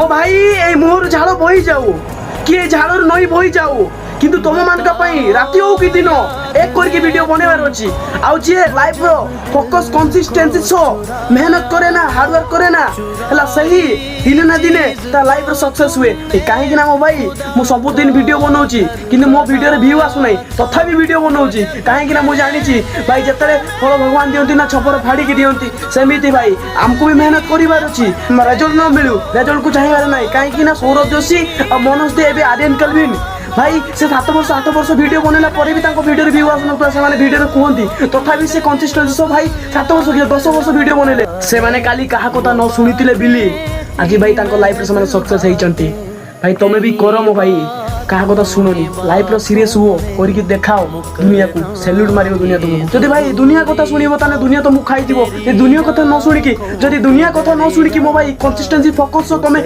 मो भाई ए मुहर झाड़ बही जाऊ कि झाड़ नई बही जाऊ किंतु तुम मान राति हो कि दिन एक करके वीडियो बनवार अच्छी आउ जी लाइफ रो फोकस कंसिस्टेंसी सो मेहनत करे ना हार्ड वर्क करे ना हला सही दिने ना दिने ता लाइफ रो सक्सेस हुए कहीं ना मो भाई मु सब दिन वीडियो बनाउची किंतु मो वीडियो रे व्यू आसु नै तथापि वीडियो बनाउची कहीं ना मु जानी छी भाई जतरे फल भगवान दियंती ना छपर फाड़ी के दियंती सेमिति भाई हमको भी मेहनत करिवार अछि रिजल्ट न मिलू रिजल्ट को चाहिबार नै कहीं ना सौरभ जोशी और मनोज दे एबे आर्यन कल्विन भाई से 7 वर्ष 8 वर्ष वीडियो बनला पर भी तांको वीडियो व्यू आसनता से माने वीडियो कहती तथापि से कंसिस्टेंसी सो भाई 7 वर्ष 10 वर्ष वीडियो बनले से माने काली कहा कथा न सुनितिले बिली आज भाई तांको लाइफ रे से माने सक्सेस हेचंती भाई तमे भी करो मो भाई कहा कथा सुनोनी लाइफ रो सीरियस हो करके देखाओ दुनिया को सैल्यूट मारियो दुनिया तुमको जदी भाई दुनिया कथा सुनिबो ताने दुनिया तो मुख खाई दिबो ए दुनिया कथा न सुनिकी जदी दुनिया कथा न सुनिकी मो भाई कंसिस्टेंसी फोकस सो तमे